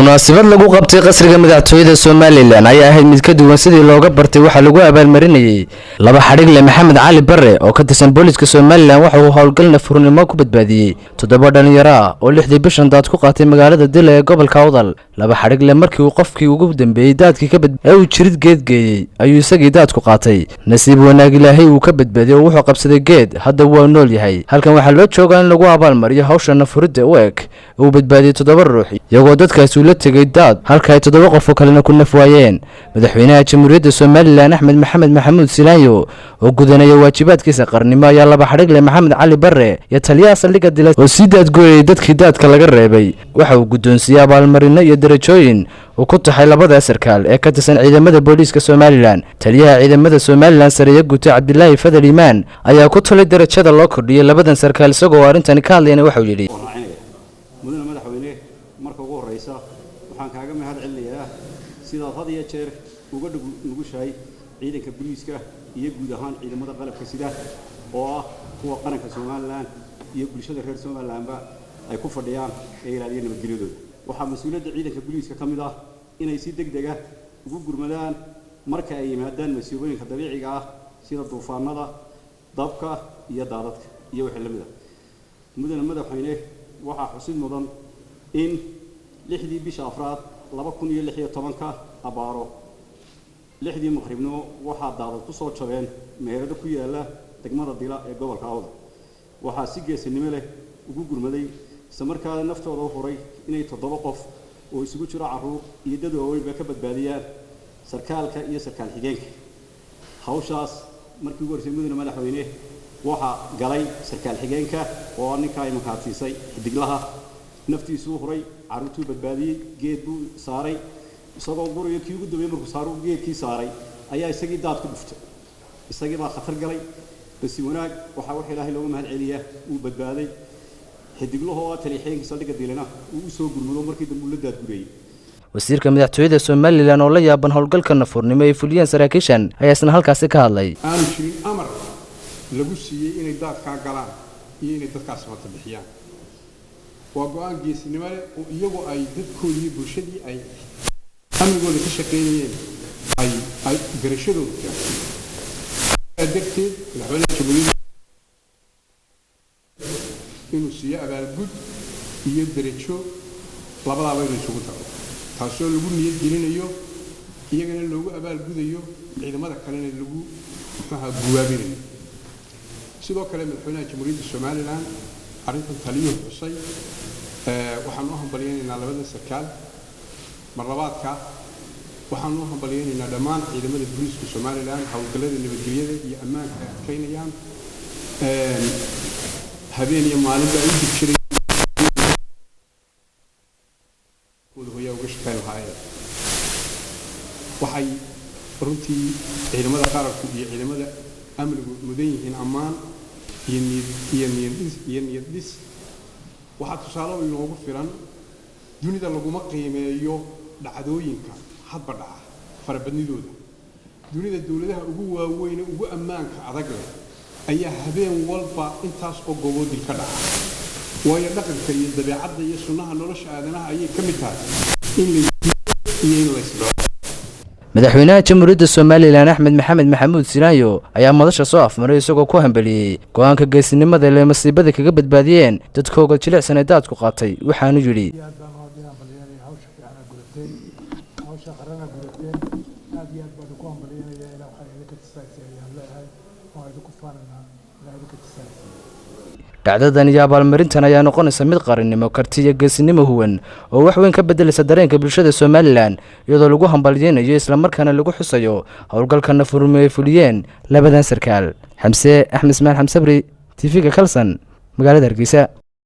munaasabad lagu qabtay qasriga madaxtooyada Soomaaliland ayaa ahayd mid ka duwan sidii looga bartay waxa lagu abaalmarinayay laba xarigle Maxamed Cali Barre oo ka tirsan booliska Soomaaliland waxa uu howlgalna furnimo ku badbaadiyay 7 dhalinyaro ah oo 6 bishan daad ku qaatay magaalada Dil ee gobolka Awdal laba xarigle markii uu qofkii ugu dambeeyay daadkii ka badbaaday uu jirid geed geeyay ayuu isagii daad ku qaatay nasiib wanaag Ilaahay uu ka badbaadiyay wuxuu qabsaday geed hadda waa nool yahay halkan waxa loo joogaa in lagu abaalmariyo hawshan furidda u eg uu badbaadiyay 7 ruux iyagoo dadkaas la tagay daad halka ay 7 qof oo kalena ku nafwaayeen madaxweynaha jamhuuriyadda Soomaaliland Axmed Maxamed Maxamuud Silaanyo oo gudanaya waajibaadkiisa qarnimo ayaa laba xarigle Maxamed Cali Barre iyo taliyaha saldhigga Dil oo si daad gooyay dadkii daadka laga reebay waxa uu gudoonsiiyay abaalmarino iyo darajooyin oo ku taxay labada sarkaal ee ka tirsan ciidamada booliska Soomaaliland taliyaha ciidamada Soomaaliland Sariya Guute Cabdullaahi Fadal Iimaan ayaa ku talay darajada loo kordhiyay labadan sarkaal isagoo arrintan ka hadlayna waxa uu yiri marka ugu horeysa waxaan kaaga mahad celinayaa sida had iyo jeer uga nugushay ciidanka booliska iyo guud ahaan ciidamada qalabka sida oo ah kuwa qaranka Soomaaliland iyo bulshada reer Soomaalilandba ay ku fadhiyaan ilaalinta nabadgelyadooda waxaa mas'uuliyadda ciidanka booliska kamid ah inay si degdeg ah ugu gurmadaan marka ay yimaadaan masiibooyinka dabiiciga ah sida duufaanada dabka iyo daadadka iyo wixii la mid ah madaxweyne waxaa xusid mudan in 6 bisha afraad 2016 abaaro 6 maqribnimo waxa daadad ku soo jabeen meherada ku yaala degmada Dila ee gobolka Awdal waxa si geesinimo leh ugu gurmaday samarkaada naftooda u horay inay 7 qof oo isugu jira carruur iyo dad waaweyn ka badbaadiyaan sarkaalka iyo sarkaal xigeenka hawshaas markii ugu horeysay madaxweyne waxa galay sarkaal xigeenka oo ninka ay makaatiisay xidiglaha naftiisu horay carruurtu badbaadiyay geed buu saaray isagoo guriga kii ugu dambeeyay markuu saaru geedkii saaray ayaa isagii daad ku dhuftay isagii baa khatar galay basi wanaag waxa wax Ilaahay looga mahad celiyaa uu badbaaday xidigluhu oo taliixeenka saldhigga Dilana uu soo gurmado markii dambe la daad guriyay wasiirka madaxtooyada Soomaaliland oo la yaaban howlgalka furnimo ee fuliyeen saraakiishan ayaa isna halkaas ka hadlay aan jirin amar lagu siiyay inay daad ka galaan iyo inay dadkaas wada bixiyaan waa go'aan geesinimo leh oo iyagu ay dadkoodii bulshadii ay amnigooda ka shaqeynayeen ay garashadooda adeegtay madaxweynaha jamhuuriyadda inuu siiyo abaalgud iyo darajo labadaba inuu isugu daro taasoo lagu niyad gelinayo iyagana loogu abaalgudayo ciidamada kalena lagu guwaabinayo sidoo kale madaxweynaha jamhuuriyadda Soomaaliland arrintan taliyuhu xusay waxaan u hambalyeynaa labada sarkaal marlabaadka waxaan u hambalyeynaa dhammaan ciidamada booliska Soomaaliland hawlgallada nabadgelyada iyo ammaanka ay adkeynayaan habeen iyo maalinba ay u jireen hooyo uga shaqeyn lahaayeen waxay runtii ciidamada qaranku iyo ciidamada amnigu mudan yihiin ammaan iyo niyad dhis waxa tusaale inoogu filan dunida laguma qiimeeyo dhacdooyinka hadba dhaca farabadnidooda dunida dawladaha ugu waaweyn ugu ammaanka adag leh ayaa habeen walba intaas oo goboodil ka dhaca waayo dhaqanka iyo dabeecadda iyo sunnaha nolosha aadanaha ayay ka mid tahay in la iyo la isdhoo madaxweynaha jamhuuriyadda Soomaaliland Axmed Maxamed Maxamuud Silaanyo ayaa madasha soo afmaray isagoo ku hambaliyay go'aanka geesinimada ee masiibada kaga badbaadiyeen dadkooda jilicsan ee daad ku qaatay waxaanu yiri dhacdadan iyo abaalmarintan ayaa noqonaysa mid qaranimo karti iyo geesinimo huwan oo wax weyn ka bedelaysa dareenka bulshada Soomaaliland iyadoo lagu hambalyeynayo isla markaana lagu xusayo howlgalka furnimo ee fuliyeen labadan sarkaal Xamse Axmed Ismaan Xamsabri TV-ga Kalsan magaalada Hargeysa